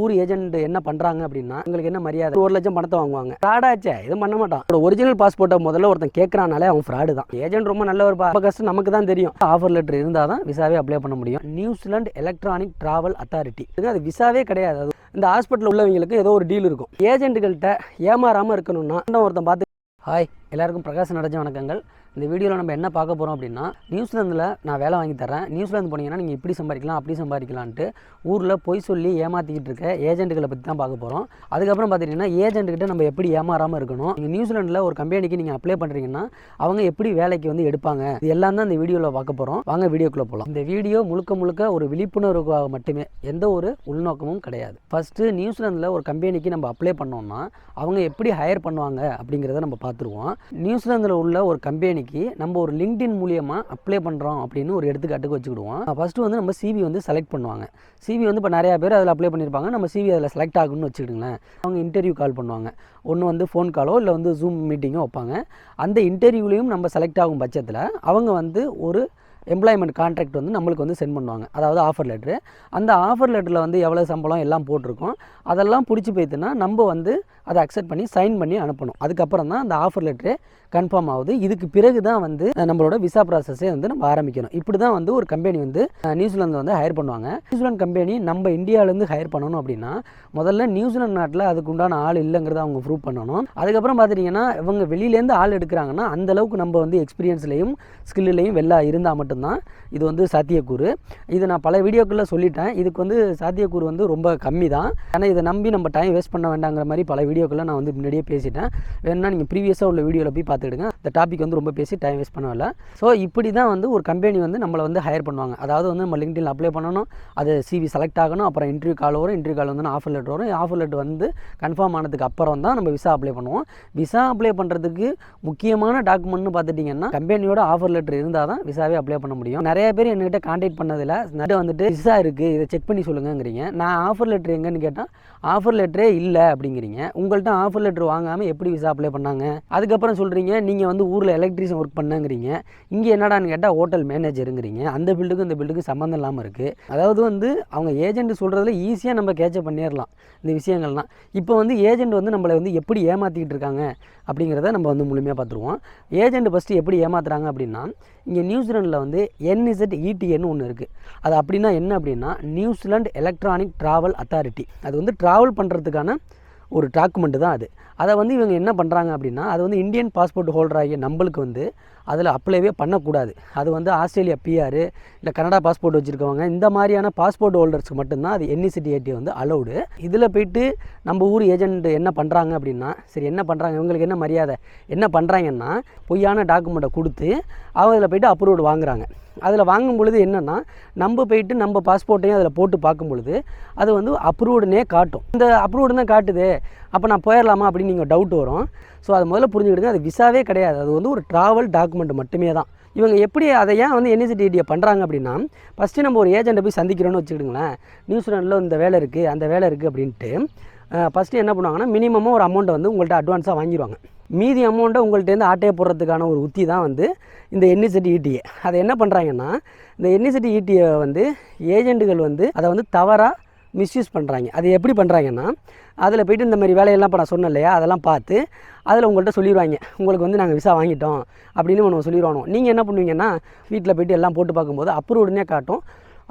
ஊர் ஏஜென்ட் என்ன பண்ணுறாங்க அப்படின்னா உங்களுக்கு என்ன மரியாதை 1 லட்சம் பணத்தை வாங்குவாங்க. ஃப்ராடாச்சே எதுவும் பண்ண மாட்டான். ஒரிஜினல் பாஸ்போர்ட்டை முதல்ல ஒருத்தன் கேட்குறானாலே அவன் ஃப்ராடு தான். ஏஜென்ட் ரொம்ப நல்ல ஒரு கஷ்டம் நமக்கு தான் தெரியும். ஆஃபர் லெட்டர் இருந்தால் தான் விசாவே அப்ளை பண்ண முடியும். நியூசிலாந்து எலக்ட்ரானிக் டிராவல் அத்தாரிட்டி அது விசாவே கிடையாது. அது இந்த ஹாஸ்பிட்டல் உள்ளவங்களுக்கு ஏதோ ஒரு டீல் இருக்கும். ஏஜென்ட்டுகள்கிட்ட ஏமாறாமல் இருக்கணும்னா ஒருத்தன் பார்த்து ஹாய் எல்லாருக்கும் பிரகாஷ் நடஞ்ச வணக்கங்கள். இந்த வீடியோவில் நம்ம என்ன பார்க்க போகிறோம் அப்படின்னா, நியூசிலாந்தில் நான் வேலை வாங்கி தரேன், நியூசிலாந்து போனீங்கன்னா நீங்கள் இப்படி சம்பாதிக்கலாம் அப்படி சம்பாதிக்கலான்ட்டு ஊரில் பொய் சொல்லி ஏமாற்றிக்கிட்டு இருக்க ஏஜென்ட்டுகளை பற்றி தான் பார்க்க போகிறோம். அதுக்கப்புறம் பார்த்துட்டிங்கன்னா ஏஜென்ட்டுக்கிட்ட நம்ம எப்படி ஏமாறாமல் இருக்கணும், நீங்கள் நியூசிலாண்டில் ஒரு கம்பெனிக்கு நீங்கள் அப்ளை பண்ணுறீங்கன்னா அவங்க எப்படி வேலைக்கு வந்து எடுப்பாங்க, இது எல்லாம் தான் இந்த வீடியோவில் பார்க்க போகிறோம். வாங்க வீடியோக்குள்ளே போகலாம். இந்த வீடியோ முழுக்க ஒரு விழிப்புணர்வுக்காக மட்டுமே, எந்த ஒரு உள்நோக்கமும் கிடையாது. ஃபஸ்ட்டு நியூசிலாந்தில் ஒரு கம்பெனிக்கு நம்ம அப்ளை பண்ணோம்னா அவங்க எப்படி ஹையர் பண்ணுவாங்க அப்படிங்கிறத நம்ம பார்த்துருவோம். நியூசிலாந்தில் உள்ள ஒரு கம்பெனி நம்ம ஒரு லிங்க்டின் மூலியமா அப்ளை பண்ணுறோம் அப்படின்னு ஒரு எடுத்துக்காட்டுக்கு வச்சுக்கிடுவோம். ஃபஸ்ட்டு வந்து நம்ம சிவி வந்து செலக்ட் பண்ணுவாங்க. சிவி வந்து இப்போ நிறையா பேர் அதில் அப்ளை பண்ணியிருப்பாங்க. நம்ம சிவி அதில் செலக்ட் ஆகணும்னு வச்சுக்கிடுங்களேன். அவங்க இன்டர்வியூ கால் பண்ணுவாங்க. ஒன்று வந்து ஃபோன் காலோ இல்லை வந்து ஜூம் மீட்டிங்கோ வைப்பாங்க. அந்த இன்டர்வியூலையும் நம்ம செலக்ட் ஆகும் பட்சத்தில் அவங்க வந்து ஒரு எம்ப்ளாய்மெண்ட் கான்ட்ராக்ட் வந்து நம்மளுக்கு வந்து சென்ட் பண்ணுவாங்க. அதாவது ஆஃபர் லெட்ரு. அந்த ஆஃபர் லெட்டரில் வந்து எவ்வளோ சம்பளம் எல்லாம் போட்டிருக்கோம். அதெல்லாம் பிடிச்சி போயிட்டுனா நம்ம வந்து அதை அக்செப்ட் பண்ணி சைன் பண்ணி அனுப்பணும். அதுக்கப்புறம் தான் அந்த ஆஃபர் லெட்ரு கன்ஃபார்ம் ஆகுது. இதுக்கு பிறகு தான் வந்து நம்மளோட விசா ப்ராசஸே வந்து நம்ம ஆரம்பிக்கணும். இப்படி தான் வந்து ஒரு கம்பெனி வந்து நியூசிலாந்து வந்து ஹையர் பண்ணுவாங்க. நியூசிலாந்து கம்பெனி நம்ம இந்தியாவிலேருந்து ஹையர் பண்ணணும் அப்படின்னா முதல்ல நியூசிலாந்து நாட்டில் அதுக்கு உண்டான ஆள் இல்லைங்கிறத அவங்க ப்ரூவ் பண்ணணும். அதுக்கப்புறம் பார்த்துட்டிங்கன்னா இவங்க வெளியிலேருந்து ஆள் எடுக்கிறாங்கன்னா அந்தளவுக்கு நம்ம வந்து எக்ஸ்பீரியன்ஸ்லையும் ஸ்கில்லையும் வெளில இருந்தால் மட்டும்தான் இது வந்து சாத்தியக்கூறு. இது நான் பல வீடியோக்குள்ளே சொல்லிட்டேன். இதுக்கு வந்து சாத்தியக்கூறு வந்து ரொம்ப கம்மி தான். ஆனால் இதை நம்பி நம்ம டைம் வேஸ்ட் பண்ண வேண்டாங்கிற மாதிரி பல வீடியோக்குள்ளே நான் வந்து முன்னாடியே பேசிட்டேன். வேணும்னா நீங்கள் ப்ரீவியஸாக உள்ள வீடியோவில் போய் பார்த்துக்கிடுங்க. இந்த டாபிக் வந்து ரொம்ப பேசி டைம் வேஸ்ட் பண்ணவில்லை. ஸோ இப்படி தான் வந்து ஒரு கம்பெனி வந்து நம்மளை வந்து ஹையர் பண்ணுவாங்க. அதாவது வந்து நம்ம லிங்க்டின் அப்ளை பண்ணணும், அது சிவி செலக்ட் ஆகணும், அப்புறம் இன்டர்வியூ கால் வரும், இன்டர்வியூ கால் வந்து ஆஃபர் லெட்டர் வரும். ஆஃபர் லெட்டர் வந்து கன்ஃபார்ம் ஆனதுக்கு அப்புறம் தான் நம்ம விசா அப்ளை பண்ணுவோம். விசா அப்ளை பண்ணுறதுக்கு முக்கியமான டாக்குமெண்ட்னு பார்த்துட்டிங்கன்னா கம்பெனியோட ஆஃபர் லெட்டர் இருந்தால் தான் விசாவே அப்ளை பண்ண முடியும். நிறைய பேர் என்கிட்ட கான்டாக்ட் பண்ணதில் வந்துட்டு விசா இருக்குது இதை செக் பண்ணி சொல்லுங்கிறீங்க. நான் ஆஃபர் லெட்டர் எங்கன்னு கேட்டால் ஆஃபர் லெட்டரே இல்லை அப்படிங்கிறீங்க. உங்கள்கிட்ட ஆஃபர் லெட்டர் வாங்காமல் எப்படி விசா அப்ளை பண்ணாங்க? அதுக்கப்புறம் சொல்கிறீங்க நீங்கள் வந்து ஊரில் எலக்ட்ரிஷியன் ஒர்க் பண்ணங்கிறீங்க. இங்கே என்னடான்னு கேட்டால் ஹோட்டல் மேனேஜருங்கிறீங்க. அந்த பில்டுக்கும் இந்த பில்டுக்கும் சம்மந்தம் இல்லாமல் இருக்குது. அதாவது வந்து அவங்க ஏஜென்ட் சொல்கிறதுல ஈஸியாக நம்ம கேட்சப் பண்ணிடலாம் இந்த விஷயங்கள்லாம். இப்போ வந்து ஏஜென்ட் வந்து நம்மளை வந்து எப்படி ஏமாற்றிக்கிட்டு இருக்காங்க அப்படிங்கிறத நம்ம வந்து முழுமையாக பார்த்துருவோம். ஏஜென்ட் ஃபஸ்ட்டு எப்படி ஏமாத்துறாங்க அப்படின்னா, இங்கே நியூசிலாண்டில் வந்து NZETA ஒன்று இருக்குது. அது அப்படின்னா என்ன அப்படின்னா நியூசிலாந்து எலக்ட்ரானிக் டிராவல் அத்தாரிட்டி. அது வந்து ட்ராவல் பண்ணுறதுக்கான ஒரு டாக்குமெண்ட்டு தான் அது. அதை வந்து இவங்க என்ன பண்ணுறாங்க அப்படின்னா, அது வந்து இந்தியன் பாஸ்போர்ட் ஹோல்டர் ஆகிய நம்மளுக்கு வந்து அதில் அப்ளைவே பண்ணக்கூடாது. அது வந்து ஆஸ்திரேலியா PR இல்லை கனடா பாஸ்போர்ட் வச்சுருக்கவங்க இந்த மாதிரியான பாஸ்போர்ட் ஹோல்டர்ஸ்க்கு மட்டும்தான் அது NZETA வந்து அலௌடு. இதில் போய்ட்டு நம்ம ஊர் ஏஜென்ட் என்ன பண்ணுறாங்க அப்படின்னா, சரி என்ன பண்ணுறாங்க இவங்களுக்கு என்ன மரியாதை, என்ன பண்ணுறாங்கன்னா பொய்யான டாக்குமெண்ட்டை கொடுத்து அவங்க அதில் போய்ட்டு அப்ரூவ்டு வாங்குறாங்க. அதில் வாங்கும் பொழுது என்னென்னா நம்ம போய்ட்டு நம்ம பாஸ்போர்ட்டையும் அதில் போட்டு பார்க்கும் பொழுது அது வந்து அப்ரூவ்டுனே காட்டும். இந்த அப்ரூவ்டு தான் காட்டுது, அப்போ நான் போயிடலாமா அப்படின்னு நீங்கள் டவுட் வரும். ஸோ அது முதல்ல புரிஞ்சுக்கிடுங்க, அது விசாவே கிடையாது. அது வந்து ஒரு ட்ராவல் டாக்குமெண்ட் மட்டுமே தான். இவங்க எப்படி அதை ஏன் வந்து NZETA பண்ணுறாங்க அப்படின்னா, ஃபஸ்ட்டு நம்ம ஒரு ஏஜென்ட்டை போய் சந்திக்கிறோன்னு வச்சுக்கிடுங்களேன். நியூசிலாண்டில் இந்த வேலை இருக்குது அந்த வேலை இருக்குது அப்படின்ட்டு ஃபஸ்ட்டு என்ன பண்ணுவாங்கன்னா மினிமமாக ஒரு அமௌண்ட்டை வந்து உங்கள்கிட்ட அட்வான்ஸாக வாங்கிடுவாங்க. மீதி அமௌண்ட்டை உங்கள்கிட்டேருந்து ஆட்டையை போடுறதுக்கான ஒரு உத்தி தான் வந்து இந்த NZETA. அதை என்ன பண்ணுறாங்கன்னா, இந்த NZETA வந்து ஏஜென்ட்டுகள் வந்து அதை வந்து தவறாக மிஸ்யூஸ் பண்ணுறாங்க. அது எப்படி பண்ணுறாங்கன்னா, அதில் போய்ட்டு இந்த மாதிரி வேலையெல்லாம் இப்போ நான் சொன்னேன் இல்லையா, அதெல்லாம் பார்த்து அதில் உங்கள்கிட்ட சொல்லிடுவாங்க, உங்களுக்கு வந்து நாங்கள் விசா வாங்கிட்டோம் அப்படின்னு ஒன்று சொல்லிடுவானோ. நீங்கள் என்ன பண்ணுவீங்கன்னா வீட்டில் போய்ட்டு எல்லாம் போட்டு பார்க்கும்போது அப்ரூவ்டுனே காட்டும்.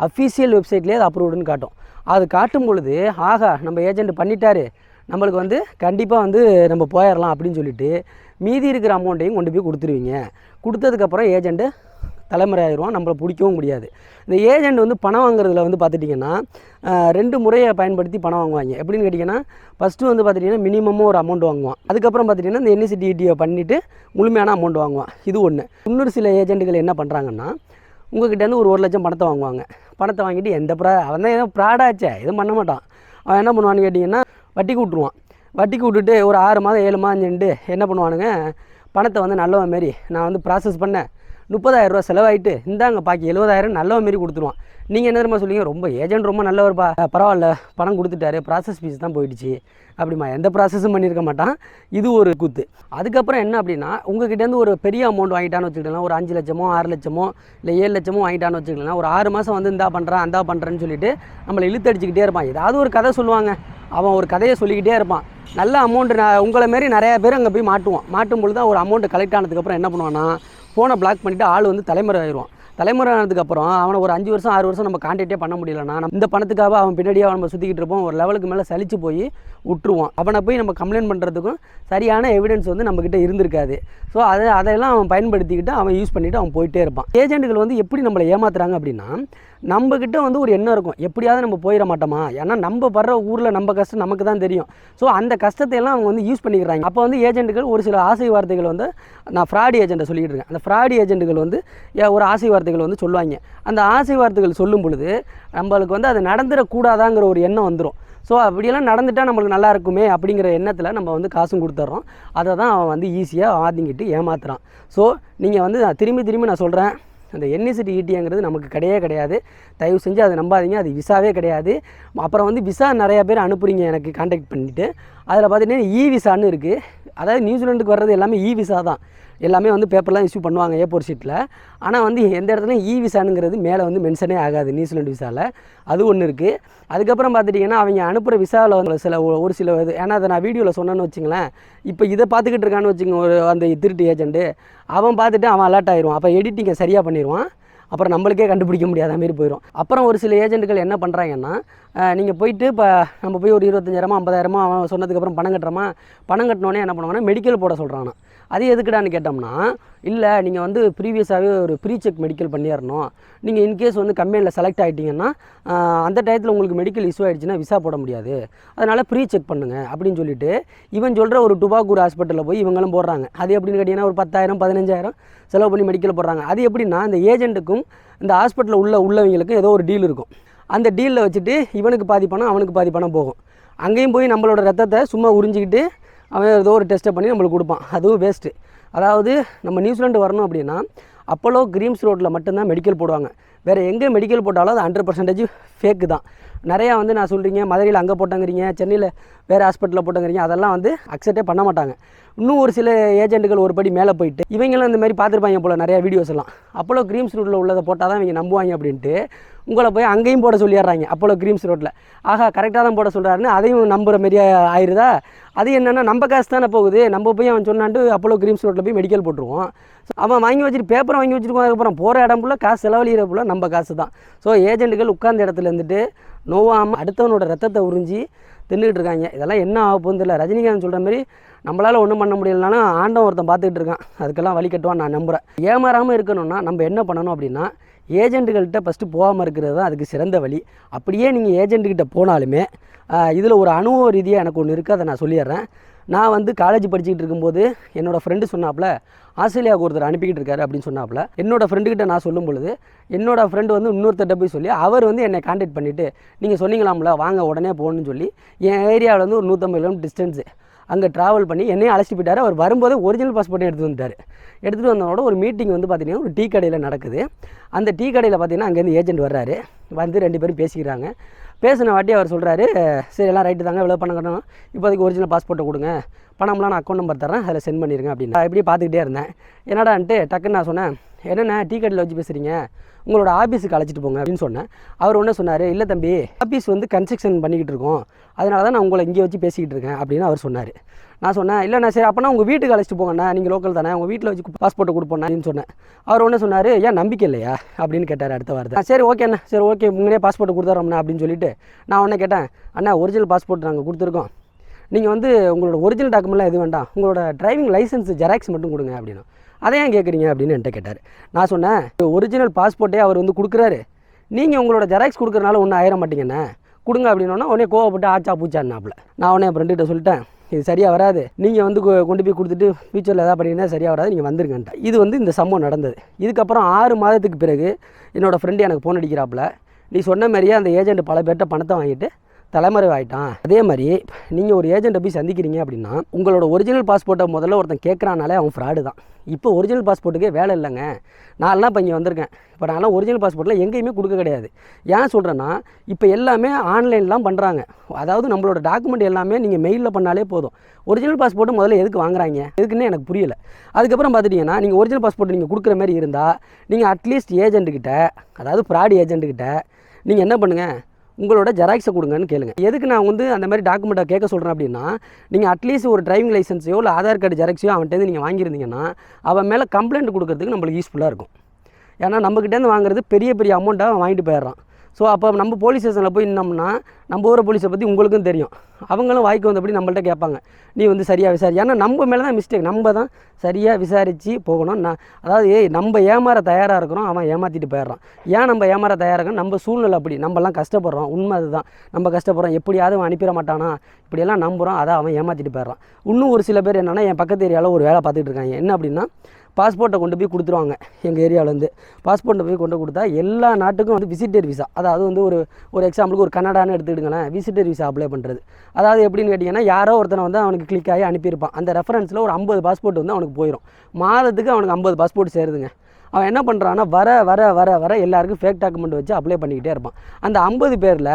அஃபீஷியல் வெப்சைட்லேயே அது அப்ரூவ்டுன்னு காட்டும். அது காட்டும் பொழுது ஆகா நம்ம ஏஜென்ட் பண்ணிட்டாரு, நம்மளுக்கு வந்து கண்டிப்பாக வந்து நம்ம போயிடலாம் அப்படின்னு சொல்லிட்டு மீதி இருக்கிற அமௌண்ட்டையும் கொண்டு போய் கொடுத்துருவீங்க. கொடுத்ததுக்கப்புறம் ஏஜென்ட்டு தலைமுறை ஆயிடுவான், நம்மளை பிடிக்கவும் முடியாது. இந்த ஏஜென்ட் வந்து பணம் வாங்குறதுல வந்து பார்த்துட்டிங்கன்னா 2 முறையை பயன்படுத்தி பணம் வாங்குவாங்க. எப்படின்னு கேட்டிங்கன்னா, ஃபஸ்ட்டு வந்து பார்த்துட்டிங்கன்னா மினிமமாக ஒரு அமௌண்ட் வாங்குவான். அதுக்கப்புறம் பார்த்துட்டிங்கன்னா இந்த NZETA பண்ணிவிட்டு முழுமையான அமௌண்ட் வாங்குவான். இது ஒன்று. இன்னொரு சில ஏஜென்ட்டுகள் என்ன பண்ணுறாங்கன்னா, உங்கள்கிட்டேருந்து ஒரு 1 லட்சம் பணத்தை வாங்குவாங்க. பணத்தை வாங்கிட்டு அவன் தான் ஏதோ ப்ராடாச்சே எதுவும் பண்ண மாட்டான். அவன் என்ன பண்ணுவான்னு கேட்டிங்கன்னா வட்டிக்கு விட்ருவான். வட்டிக்கு விட்டுட்டு ஒரு 6 மாதம் 7 மாதம் சென்று என்ன பண்ணுவானுங்க, பணத்தை வந்து நல்லவன் மாரி நான் வந்து ப்ராசஸ் பண்ணேன், 30,000 ரூபா செலவாயிட்டு இந்தாங்க பாக்கி 70,000 நல்ல மாரி கொடுத்துருவான். நீங்கள் என்ன தெரியுமா சொல்லுவீங்க, ரொம்ப ஏஜென்ட் ரொம்ப நல்லவர்ப்பா, பரவாயில்ல பணம் கொடுத்துட்டாரு, ப்ராசஸ் ஃபீஸ் தான் போயிடுச்சு அப்படிமா. எந்த ப்ராசஸும் பண்ணியிருக்க மாட்டான். இது ஒரு கூத்து. அதுக்கப்புறம் என்ன அப்படின்னா, உங்ககிட்டேருந்து ஒரு பெரிய அமௌண்ட் வாங்கிட்டான்னு வச்சுக்கிட்டலாம், ஒரு 5 லட்சமோ 6 லட்சமோ இல்லை 7 லட்சமோ வாங்கிட்டான்னு வச்சுக்கலாம், ஒரு 6 மாதம் வந்து இந்தா பண்ணுறான் அந்தா பண்ணுறேன்னு சொல்லிட்டு நம்மளை இழுத்தடிச்சிக்கிட்டே இருப்பான். ஏதாவது ஒரு கதை சொல்லுவாங்க, அவன் ஒரு கதையை சொல்லிக்கிட்டே இருப்பான். நல்ல அமௌண்ட்டு உங்களை மாரி நிறையா பேர் அங்கே போய் மாட்டும் பொழுது தான் ஒரு அமௌண்ட்டு கலெக்ட் ஆனதுக்கப்புறம் என்ன பண்ணுவான்னா, ஃபோனை பிளாக் பண்ணிவிட்டு ஆள் வந்து தலைமுறை ஆயிடுவான். தலைமுறை ஆனதுக்கப்புறம் அவனை ஒரு 5 வருஷம் 6 வருஷம் நம்ம கான்டாக்டே பண்ண முடியலன்னா, இந்த பணத்துக்காக அவன் பின்னாடியாக நம்ம சுற்றிக்கிட்டு இருப்போம். ஒரு லெவலுக்கு மேலே சலிச்சு போய் விட்டுருவான். அவனை போய் நம்ம கம்ப்ளைண்ட் பண்ணுறதுக்கும் சரியான எவிடன்ஸ் வந்து நம்மக்கிட்ட இருந்திருக்காது. ஸோ அதையெல்லாம் அவன் பயன்படுத்திக்கிட்டு அவன் யூஸ் பண்ணிவிட்டு அவன் போயிட்டே இருப்பான். ஏஜென்ட்டுகள் வந்து எப்படி நம்மளை ஏமாத்துறாங்க அப்படின்னா, நம்மக்கிட்ட வந்து ஒரு எண்ணம் இருக்கும், எப்படியாவது நம்ம போயிட மாட்டோமா, ஏன்னா நம்ம படுற ஊரில் நம்ம கஷ்டம் நமக்கு தான் தெரியும். ஸோ அந்த கஷ்டத்தையெல்லாம் அவங்க வந்து யூஸ் பண்ணிக்கிறாங்க. அப்போ வந்து ஏஜென்ட்டுகள் ஒரு சில ஆசை வார்த்தைகள் வந்து, நான் ஃப்ராட் ஏஜென்ட்டை சொல்லிகிட்டு இருக்கேன், அந்த ஃப்ராட் ஏஜென்ட்டுகள் வந்து ஒரு ஆசை வார்த்தைகள் வந்து சொல்லுவாங்க. அந்த ஆசை வார்த்தைகள் சொல்லும் பொழுது நம்மளுக்கு வந்து அது நடந்துடக்கூடாதாங்கிற ஒரு எண்ணம் வந்துடும். ஸோ அப்படியெல்லாம் நடந்துட்டால் நம்மளுக்கு நல்லா இருக்குமே அப்படிங்கிற எண்ணத்தில் நம்ம வந்து காசும் கொடுத்துட்றோம். அதை தான் அவன் வந்து ஈஸியாக ஆதிங்கிட்டு ஏமாத்துறான். ஸோ நீங்கள் வந்து திரும்பி நான் சொல்கிறேன், அந்த என்இசிடி ஈடிங்கிறது நமக்கு கிடையாது. தயவு செஞ்சு அதை நம்பாதீங்க, அது விசாவே கிடையாது. அப்புறம் வந்து விசா நிறையா பேர் அனுப்புகிறீங்க எனக்கு கான்டாக்ட் பண்ணிவிட்டு, அதில் பார்த்தீங்கன்னா விசான்னு இருக்குது. அதாவது நியூசிலாண்டுக்கு வர்றது எல்லாமே விசா தான். எல்லாமே வந்து பேப்பர்லாம் இஷ்யூ பண்ணுவாங்க ஏர்போர்ட் ஷீட்டில். ஆனால் வந்து எந்த இடத்துலையும் விசானுங்கிறது மேலே வந்து மென்ஷனே ஆகாது நியூசிலாண்டு விசாவில். அது ஒன்று இருக்குது. அதுக்கப்புறம் பார்த்துட்டிங்கன்னா அவங்க அனுப்புகிற விசாவில் வந்து ஒரு சில இது, ஏன்னா அதை நான் வீடியோவில் சொன்னேன்னு வச்சுங்களேன், இப்போ இதை பார்த்துக்கிட்டு இருக்கான்னு வச்சுங்க ஒரு அந்த திருட்டு ஏஜென்ட்டு, அவன் பார்த்துட்டு அவன் அலர்ட் ஆயிடுவான். அப்போ எடிட்டிங்கை சரியாக பண்ணிடுவான். அப்புறம் நம்மளுக்கே கண்டுபிடிக்க முடியாத மாரி போயிடும். அப்புறம் ஒரு சில ஏஜென்ட்டுகள் என்ன பண்ணுறாங்கன்னா, நீங்கள் போயிட்டு இப்போ நம்ம போய் ஒரு 25,000 50,000 அவன் சொன்னதுக்கப்புறம் பணம் கட்டினோன்னே என்ன பண்ணுவாங்கன்னா மெடிக்கல் போட சொல்கிறானா. அது எதுக்குடான்னு கேட்டோம்னா, இல்லை நீங்கள் வந்து ப்ரீவியஸாகவே ஒரு ப்ரீ செக் மெடிக்கல் பண்ணிடணும், நீங்கள் இன்கேஸ் வந்து கம்பெனியில் செலக்ட் ஆகிட்டிங்கன்னா அந்த டயத்தில் உங்களுக்கு மெடிக்கல் இஷ்யூ ஆகிடுச்சுன்னா விசா போட முடியாது, அதனால் ப்ரீ செக் பண்ணுங்கள் அப்படின்னு சொல்லிட்டு இவன் சொல்கிற ஒரு டுபாக்கூர் ஹாஸ்பிட்டலில் போய் இவங்களும் போடுறாங்க. அது எப்படின்னு கேட்டிங்கன்னா ஒரு 10,000 15,000 செலவு பண்ணி மெடிக்கல் போடுறாங்க. அது எப்படின்னா, இந்த ஏஜென்ட்டுக்கும் இந்த ஹாஸ்பிட்டலில் உள்ளவங்களுக்கும் ஏதோ ஒரு டீல் இருக்கும். அந்த டீலில் வச்சுட்டு இவனுக்கு பாதி பணம் அவனுக்கு பாதி பணம் போகும். அங்கேயும் போய் நம்மளோட ரத்தத்தை சும்மா உறிஞ்சிக்கிட்டு அவன் ஏதோ ஒரு டெஸ்ட்டை பண்ணி நம்மளுக்கு கொடுப்பான். அதுவும் வேஸ்ட்டு. அதாவது நம்ம நியூசிலாண்டு வரணும் அப்படின்னா அப்போலோ கிரீம்ஸ் ரோட்டில் மட்டும்தான் மெடிக்கல் போடுவாங்க. வேறு எங்கே மெடிக்கல் போட்டாலும் அது 100% ஃபேக்கு தான். நிறையா வந்து நான் சொல்கிறீங்க மதுரையில் அங்கே போட்டாங்கிறீங்க, சென்னையில் வேறு ஹாஸ்பிட்டலில் போட்டாங்கிறீங்க, அதெல்லாம் வந்து அக்செப்டே பண்ண மாட்டாங்க. இன்னும் ஒரு சில ஏஜென்ட்டுகள் ஒரு படி மேலே போயிட்டு இவங்களும் இந்த மாதிரி பார்த்துருப்பாங்க போல் நிறையா வீடியோஸ் எல்லாம், அப்போலோ கிரீம்ஸ் ரோட்டில் உள்ளதை போட்டால் தான் இவங்க நம்புவாங்க அப்படின்ட்டு உங்களை போய் அங்கேயும் போட சொல்லிடுறாங்க. அப்போலோ கிரீம்ஸ் ரோட்டில் ஆகா கரெக்டாக தான் போட சொல்கிறாருன்னு அதையும் நம்புகிற மாரியே ஆயிடுதா. அது என்னென்னா நம்ம காசு தானே போகுது, நம்ம போய் அவன் சொன்னான்ட்டு அப்போலோ கிரீம்ஸ் ரோட்டில் போய் மெடிக்கல் போட்டுருவோம். அவன் வாங்கி வச்சுட்டு பேப்பரை வாங்கி வச்சுருக்கோம். அதுக்கப்புறம் போகிற இடம் ஃபுல்லாக காசு செலவழிகிற ஃபுல்லாக நம்ம காசு தான். ஸோ ஏஜென்ட்டுகள் உட்கார்ந்த இடத்துல இருந்துட்டு நோவாமல் அடுத்தவனோட ரத்தத்தை உறிஞ்சி தின்னுக்கிட்டு இருக்காங்க. இதெல்லாம் என்ன ஆக போகுது இல்லை. ரஜினிகாந்த் சொல்கிற மாதிரி நம்மளால் ஒன்றும் பண்ண முடியலனாலும் ஆண்டவன் ஒருத்தன் பார்த்துக்கிட்டு இருக்கான், அதுக்கெல்லாம் வழி கட்டுவான் நான் நம்புகிறேன். ஏமாறாமல் இருக்கணும்னா நம்ம என்ன பண்ணணும் அப்படின்னா, ஏஜென்ட்டுகள்கிட்ட ஃபஸ்ட்டு போகாமல் இருக்கிறது தான் அதுக்கு சிறந்த வழி. அப்படியே நீங்கள் ஏஜென்ட்டுக்கிட்ட போனாலுமே இதில் ஒரு அனுபவ ரீதியாக எனக்கு ஒன்று இருக்குது, அதை நான் சொல்லிடுறேன். நான் வந்து காலேஜ் படிச்சுக்கிட்டு இருக்கும்போது என்னோடய ஃப்ரெண்டு சொன்னாப்புல ஆஸ்திரேலியாவுக்கு ஒருத்தர் அனுப்பிக்கிட்டு இருக்காரு அப்படின்னு சொன்னாப்புல. என்னோடய ஃப்ரெண்டுக்கிட்ட நான் சொல்லும் பொழுது என்னோடய ஃப்ரெண்டு வந்து இன்னொருத்தர்கிட்ட போய் சொல்லி அவர் வந்து என்னை கான்டாக்ட் பண்ணிவிட்டு நீங்கள் சொன்னீங்களாம்ல வாங்க உடனே போகணுன்னு சொல்லி என் ஏரியாவில் வந்து ஒரு 150 கிலோமீட்டர் டிஸ்டன்ஸு அங்கே ட்ராவல் பண்ணி என்னையும் அழைச்சிட்டு போயிட்டார். அவர் வரும்போது ஒரிஜினல் பாஸ்போர்ட்டையும் எடுத்துகிட்டு வந்துட்டார். எடுத்துகிட்டு வந்தோட ஒரு மீட்டிங் வந்து பார்த்திங்கன்னா ஒரு டீ கடையில் நடக்குது. அந்த டீ கடையில் பார்த்திங்கன்னா அங்கேருந்து ஏஜென்ட் வர்றாரு. வந்து 2 பேரும் பேசிக்கிறாங்க. பேசின வாட்டி அவர் சொல்கிறாரு, சரி எல்லாம் ரைட்டு தாங்க, இவ்வளோ பணம் கட்டணும், இப்போதைக்கு ஒரிஜினல் பாஸ்போர்ட்டை கொடுங்க, பணம்லாம் நான் அக்கௌண்ட் நம்பர் தரேன், அதில் சென்ட் பண்ணிடுங்க அப்படின்னு. நான் இப்படி பார்த்துக்கிட்டே இருந்தேன். என்னடான்ட்டு டக்குன்னு நான் சொன்னேன், என்னென்ன டீ கடையில் வச்சு பேசுகிறீங்க, உங்களோட ஆஃபீஸுக்கு அழைச்சிட்டு போங்க அப்படின்னு சொன்னேன். அவர் ஒன்று சொன்னார், இல்லை தம்பி ஆஃபீஸ் வந்து கன்ஸ்ட்ரக்ஷன் பண்ணிக்கிட்டு இருக்கோம், அதனால தான் நான் உங்களை இங்கே வச்சு பேசிக்கிட்டு இருக்கேன் அப்படின்னு அவர் சொன்னார். நான் சொன்னேன், இல்லைண்ணா சரி அப்போனா உங்கள் வீட்டுக்கு அழைச்சிட்டு போங்கண்ணா, நீங்கள் லோக்கல் தானே, உங்கள் வீட்டில் வச்சு பாஸ்போர்ட்டை கொடுப்போண்ணா அப்படின்னு சொன்னேன். அவர் ஒன்று சொன்னார், ஏன் நம்பிக்கை இல்லையா அப்படின்னு கேட்டார் அடுத்த வாரத்தை. சரி ஓகேண்ணா, சரி ஓகே முன்னே பாஸ்போர்ட்டை கொடுத்துட்றோம்ண்ணா அப்படின்னு சொல்லிட்டு நான் உடனே கேட்டேன், அண்ணா ஒரிஜினல் பாஸ்போர்ட் நாங்கள் கொடுத்துருக்கோம், நீங்கள் வந்து உங்களோட ஒரிஜினல் டாக்குமெண்ட்லாம் எதுவும் வேண்டாம், உங்களோட டிரைவிங் லைசன்ஸ் ஜெராக்ஸ் மட்டும் கொடுங்க அப்படின்னு. அதை ஏன் கேட்குறீங்க அப்படின்னு என்கிட்ட கேட்டார். நான் சொன்னேன், ஒரிஜினல் பாஸ்போர்ட்டே அவர் வந்து கொடுக்குறாரு, நீங்கள் உங்களோட ஜெராக்ஸ் கொடுக்குறனால ஒன்றும் ஆயிட மாட்டீங்கண்ணே, கொடுங்க அப்படின்னா உடனே கோவப்பட்டு ஆச்சா பூச்சான்னாப்புல. நான் உடனே ஃப்ரெண்டுகிட்ட சொல்லிட்டேன், இது சரியாக வராது, நீங்கள் வந்து கொண்டு போய் கொடுத்துட்டு ஃபியூச்சரில் எதாவது பண்ணிங்கன்னா சரியாக வராது, நீங்கள் வந்துருங்கன்ட்டேன். இது வந்து இந்த சம்பவம் நடந்தது. இதுக்கப்புறம் 6 மாதத்துக்கு பிறகு என்னோடய ஃப்ரெண்டு எனக்கு ஃபோன் அடிக்கிறாப்புல, நீ சொன்ன மாதிரியே அந்த ஏஜென்ட் பல பேர்கிட்ட பணத்தை வாங்கிட்டு தலைமறைவாயிட்டான். அதே மாதிரி நீங்கள் ஒரு ஏஜென்ட்டை போய் சந்திக்கிறீங்க அப்படின்னா உங்களோட ஒரிஜினல் பாஸ்போர்ட்டை முதல்ல ஒருத்தன் கேட்குறானாலே அவன் ஃப்ராடு தான். இப்போ ஒரிஜினல் பாஸ்போர்ட்டுக்கே வேலை இல்லைங்க. நான்லாம் இப்போ இங்கே வந்திருக்கேன். இப்போ நான்லாம் ஒரிஜினல் பாஸ்போர்ட்டில் எங்கேயுமே கொடுக்க கிடையாது. ஏன் சொல்கிறேன்னா இப்போ எல்லாமே ஆன்லைன்லாம் பண்ணுறாங்க. அதாவது நம்மளோட டாக்குமெண்ட் எல்லாமே நீங்கள் மெயிலில் பண்ணாலே போதும். ஒரிஜினல் பாஸ்போர்ட்டு முதல்ல எதுக்கு வாங்குறாங்க எதுக்குன்னு எனக்கு புரியல. அதுக்கப்புறம் பார்த்துட்டிங்கன்னா நீங்கள் ஒரிஜினல் பாஸ்போர்ட் நீங்கள் கொடுக்குற மாதிரி இருந்தால் நீங்கள் அட்லீஸ்ட் ஏஜென்ட்டுக்கிட்ட, அதாவது ஃப்ராட் ஏஜென்ட்டுக்கிட்ட நீங்கள் என்ன பண்ணுங்கள், உங்களோட ஜெராக்ஸை கொடுங்கன்னு கேளுங்க. எதுக்கு நான் வந்து அந்த மாதிரி டாக்குமெண்ட்டை கேட்க சொல்கிறேன் அப்படின்னா, நீங்கள் அட்லீஸ்ட் ஒரு டிரைவிங் லைசன்ஸையோ இல்லை ஆதார் கார்டு ஜெராக்ஸையோ அவன்கிட்ட நீங்கள் வாங்கியிருந்தீங்கன்னா அவன் மேலே கம்ப்ளைண்ட் கொடுக்கறதுக்கு நம்மளுக்கு யூஸ்ஃபுல்லாக இருக்கும். ஏன்னா நம்மக்கிட்டேருந்து வாங்குறது பெரிய பெரிய அமௌண்ட்டாக அவன் வாங்கிட்டு போயிடுறான். ஸோ அப்போ நம்ம போலீஸ் ஸ்டேஷனில் போய் நின்னோம்னா நம்ம ஊரை போலீஸை பற்றி உங்களுக்கும் தெரியும். அவங்களும் வாய்க்கு வந்தபடி நம்மள்ட்ட கேட்பாங்க, நீ வந்து சரியாக விசாரி. ஏன்னா நம்ம மேலே தான் மிஸ்டேக், நம்ம தான் சரியாக விசாரித்து போகணும். அதாவது நம்ம ஏமாற தயாராக இருக்கிறோம், அவன் ஏமாற்றிட்டு போயிடுறான். ஏன் நம்ம ஏமாற தயாராக இருக்கோம், நம்ம சூழ்நிலை அப்படி, நம்மலாம் கஷ்டப்படுறோம். உண்மை அதுதான், நம்ம கஷ்டப்படுறோம். எப்படியாவது அவன் அனுப்பிட மாட்டானா இப்படியெல்லாம் நம்புகிறோம், அதை அவன் ஏமாற்றிட்டு போயிடுறான். இன்னும் ஒரு சில பேர் என்னென்னா, என் பக்கத்து ஏரியாவில் ஒரு வேலை பார்த்துட்டு இருக்காங்க. என்ன அப்படின்னா, பாஸ்போர்ட்டை கொண்டு போய் கொடுத்துருவாங்க. எங்கள் ஏரியாவிலேருந்து பாஸ்போர்ட்டை போய் கொண்டு கொடுத்தா எல்லா நாட்டுக்கும் வந்து விசிட்டர் விசா, அதாவது வந்து ஒரு எக்ஸாம்பிளுக்கு ஒரு கனடான்னு எடுத்துக்கிட்டுங்களேன், விசிட்டர் விசா அப்ளை பண்ணுறது. அதாவது எப்படின்னு கேட்டிங்கன்னா, யாரோ ஒருத்தனை வந்து அவனுக்கு கிளிக் ஆகி அனுப்பியிருப்பான். அந்த ரெஃபரன்ஸில் ஒரு 50 பாஸ்போர்ட் வந்து அவனுக்கு போயிடும். மாதத்துக்கு அவனுக்கு 50 பாஸ்போர்ட் சேருதுங்க. அவன் என்ன பண்ணுறான்னா, வர எல்லாருக்கும் ஃபேக் டாக்குமெண்ட் வச்சு அப்ளை பண்ணிக்கிட்டே இருப்பான். அந்த 50 பேரில்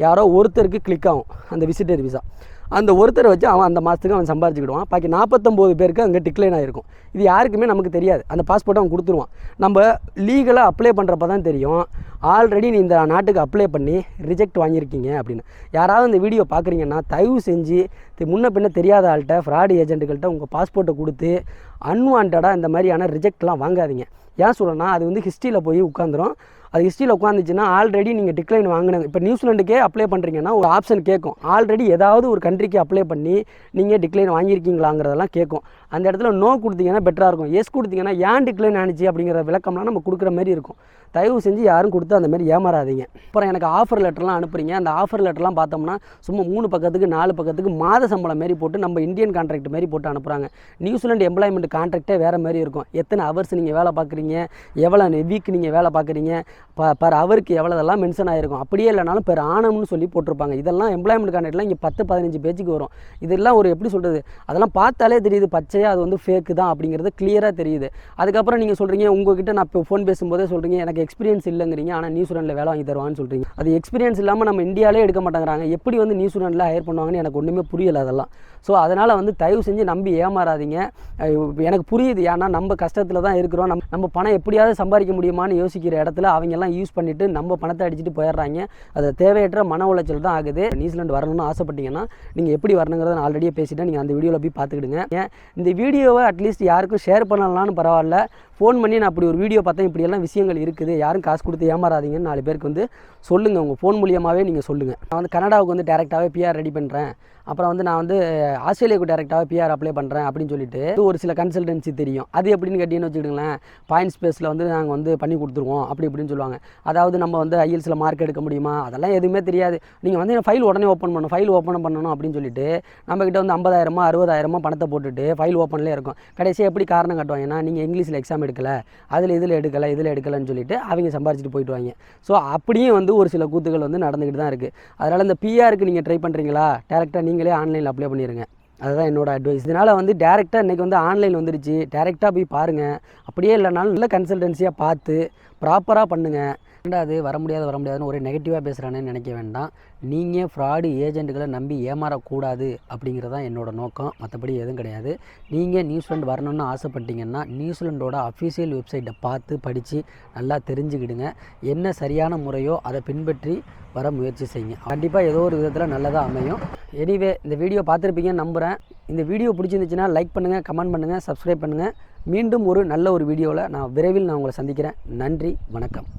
யாரோ ஒருத்தருக்கு கிளிக் ஆகும் அந்த விசிட்டர் விசா. அந்த ஒருத்தரை வச்சு அவன் அந்த மாதத்துக்கு அவன் சம்பாரிச்சுக்கிடுவான். பாக்கி 49 பேருக்கு அங்கே டிக்ளைன் ஆகிருக்கும். இது யாருக்குமே நமக்கு தெரியாது. அந்த பாஸ்போர்ட்டை அவன் கொடுத்துருவான். நம்ம லீகலாக அப்ளை பண்ணுறப்ப தான் தெரியும், ஆல்ரெடி நீ இந்த நாட்டுக்கு அப்ளை பண்ணி ரிஜெக்ட் வாங்கியிருக்கீங்க அப்படின்னு. யாராவது இந்த வீடியோ பார்க்குறீங்கன்னா தயவு செஞ்சு முன்ன பின்ன தெரியாத ஆள்கிட்ட, ஃப்ராட் ஏஜென்ட்டுகள்கிட்ட உங்கள் பாஸ்போர்ட்டை கொடுத்து அன்வான்டாக இந்த மாதிரியான ரிஜெக்ட்லாம் வாங்காதீங்க. ஏன் சொல்கிறேன்னா, அது வந்து ஹிஸ்ட்ரியில் போய் உட்காந்துரும். அது ஹிஸ்ட்ரியில் உட்காந்துச்சுன்னா ஆல்ரெடி நீங்கள் டிக்ளைன் வாங்கினாங்க. இப்போ நியூசிலாண்டுக்கே அப்ளை பண்ணுறீங்கன்னா ஒரு ஆப்ஷன் கேட்கும், ஆல்ரெடி ஏதாவது ஒரு கண்ட்ரிக்கு அப்ளை பண்ணி நீங்கள் டிக்ளைன் வாங்கியிருக்கீங்களாங்கிறதெல்லாம் கேட்கும். அந்த இடத்துல நோ கொடுத்தீங்கன்னா பெட்டராக இருக்கும். எஸ் கொடுத்தீங்கன்னா ஏன் டிக்ளைன் ஆனிச்சு அப்படிங்கிற விளக்கம்லாம் நம்ம கொடுக்குற மாதிரி இருக்கும். தயவு செஞ்சு யாரும் கொடுத்து அந்த மாதிரி ஏமாறாதீங்க. அப்புறம் எனக்கு ஆஃபர் லெட்டர்லாம் அனுப்புறீங்க. அந்த ஆஃபர் லெட்டர்லாம் பார்த்தோம்னா சும்மா 3 பக்கத்துக்கு 4 பக்கத்துக்கு மாத சம்பளம் மாரி போட்டு நம்ம இந்தியன் கான்ட்ராக்ட் மாரி போட்டு அனுப்புகிறாங்க. நியூசிலாண்டு எம்ப்ளாய்மெண்ட் கான்ட்ராக்டே வேறு மாதிரி இருக்கும். எத்தனை ஹவர்ஸ் நீங்கள் வேலை பார்க்குறீங்க, எவ்வளோ வீக் நீங்கள் வேலை பார்க்குறீங்க, பர் ஹவருக்கு எவ்வளோதெல்லாம் மென்ஷன் ஆகிருக்கும். அப்படியே இல்லைனாலும் பெர் ஆனம்னு சொல்லி போட்டிருப்பாங்க. இதெல்லாம் எம்ப்ளாய்மெண்ட் கான்ட்ராக்ட்லாம் இங்கே 10-15 பேஜுக்கு வரும். இதெல்லாம் ஒரு எப்படி சொல்கிறது, அதெல்லாம் பார்த்தாலே தெரியுது பச்சையாக அது வந்து ஃபேக்கு தான் அப்படிங்கிறது கிளியராக தெரியுது. அதுக்கப்புறம் நீங்கள் சொல்கிறீங்க, உங்ககிட்ட நான் இப்போ ஃபோன் பேசும்போதே சொல்கிறீங்க எனக்கு எக்ஸ்பீரியன்ஸ் இல்லைங்கிறீங்க, ஆனால் நியூசிலாண்டில் வேலை வாங்கி தருவான்னு சொல்கிறீங்க. அது எக்ஸ்பீரியன்ஸ் இல்லாமல் நம்ம இந்தியாவிலே எடுக்க மாட்டேங்கிறாங்க. எப்படி வந்து நியூசிலாண்டில் ஹையர் பண்ணுவாங்கன்னு எனக்கு ஒன்றுமே புரியலை அதெல்லாம். ஸோ அதனால் வந்து தயவு செஞ்சு நம்பி ஏமாறாதீங்க. எனக்கு புரியுது, ஏன்னா நம்ம கஷ்டத்தில் தான் இருக்கிறோம். நம்ம பணம் எப்படியாவது சம்பாதிக்க முடியுமான்னு யோசிக்கிற இடத்துல அவங்கெல்லாம் யூஸ் பண்ணிவிட்டு நம்ம பணத்தை அடிச்சுட்டு போயிடுறாங்க. அது தேவையற்ற மன உளைச்சல் தான் ஆகுது. நியூசிலாண்டு வரணும்னு ஆசைப்பட்டீங்கன்னா நீங்கள் எப்படி வரணுங்கிறத நான் ஆல்ரெடியே பேசிட்டேன். நீங்கள் அந்த வீடியோவில் போய் பார்த்துக்கிடுங்க. இந்த வீடியோவை அட்லீஸ்ட் யாருக்கும் ஷேர் பண்ணலாம்னு பரவாயில்ல, ஃபோன் பண்ணி நான் அப்படி ஒரு வீடியோ பார்த்தேன், இப்படியெல்லாம் விஷயங்கள் இருக்குது, யாரும் காசு கொடுத்து ஏமாறாதீங்கன்னு 4 பேருக்கு வந்து சொல்லுங்கள். உங்கள் ஃபோன் மூலியமாகவே நீங்கள் சொல்லுங்கள். நான் வந்து கனடாவுக்கு வந்து டேரெக்டாகவே பிஆர் ரெடி பண்ணுறேன், அப்புறம் வந்து நான் வந்து ஆஸ்திரேலியாவுக்கு டேரெக்டாகவே பிஆர் அப்ளை பண்ணுறேன் அப்படின்னு சொல்லிட்டு ஒரு சில கன்சல்டன்சி தெரியும். அது எப்படின்னு கேட்டீங்கன்னு வச்சுக்கிடுங்களேன், பாயிண்ட்ஸ் பேஸில் வந்து நாங்கள் வந்து பண்ணி கொடுத்துருவோம் அப்படி இப்படின்னு சொல்லுவாங்க. அதாவது நம்ம வந்து ஐஎல்ஸில் மார்க் எடுக்க முடியுமா, அதெல்லாம் எதுவுமே தெரியாது. நீங்கள் வந்து ஃபைல் உடனே ஓப்பன் பண்ணணும், ஃபைல் ஓப்பன் பண்ணணும் அப்படின்னு சொல்லிட்டு நம்மக்கிட்ட வந்து 50,000 60,000 பணத்தை போட்டுட்டு ஃபைல் ஓப்பன்லேயே இருக்கும். கடைசியாக எப்படி காரணம் காட்டுவாங்கன்னா, நீங்கள் இங்கிலீஷில் எக்ஸாம் எடுக்கலை, இதில் எடுக்கலைன்னு சொல்லிட்டு அவங்க சம்பாரிச்சிட்டு போயிடுவாங்க. ஸோ அப்படியே வந்து ஒரு சில கூத்துகள் வந்து நடந்துக்கிட்டு தான் இருக்குது. அதனால் இந்த பிஆருக்கு நீங்கள் ட்ரை பண்ணுறீங்களா, டேரெக்டாக நீங்களே ஆன்லைனில் அப்ளை பண்ணிடுங்க. அதுதான் என்னோட அட்வைஸ். இதனால் வந்து டேரெக்டாக இன்றைக்கி வந்து ஆன்லைன் வந்துடுச்சு, டேரெக்டாக போய் பாருங்கள். அப்படியே இல்லைனாலும் நல்ல கன்சல்டன்சியாக பார்த்து ப்ராப்பராக பண்ணுங்கள். ரெண்டாவது வர முடியாதுன்னு ஒரு நெகட்டிவாக பேசுகிறானேன்னு நினைக்க வேண்டாம். நீங்கள் ஃப்ராடு ஏஜென்ட்டுகளை நம்பி ஏமாறக்கூடாது அப்படிங்கிறது தான் என்னோட நோக்கம், மற்றபடி எதுவும் கிடையாது. நீங்கள் நியூசிலாண்டு வரணும்னு ஆசைப்பட்டீங்கன்னா நியூசிலாண்டோட அஃபிஷியல் வெப்சைட்டை பார்த்து படித்து நல்லா தெரிஞ்சுக்கிடுங்க. என்ன சரியான முறையோ அதை பின்பற்றி வர முயற்சி செய்யுங்க. கண்டிப்பாக ஏதோ ஒரு விதத்தில் நல்லதாக அமையும். எனிவே இந்த வீடியோ பார்த்துருப்பீங்கன்னு நம்புகிறேன். இந்த வீடியோ பிடிச்சிருந்துச்சுன்னா லைக் பண்ணுங்கள், கமெண்ட் பண்ணுங்கள், சப்ஸ்கிரைப் பண்ணுங்கள். மீண்டும் ஒரு நல்ல ஒரு வீடியோவில் நான் விரைவில் உங்களை சந்திக்கிறேன். நன்றி, வணக்கம்.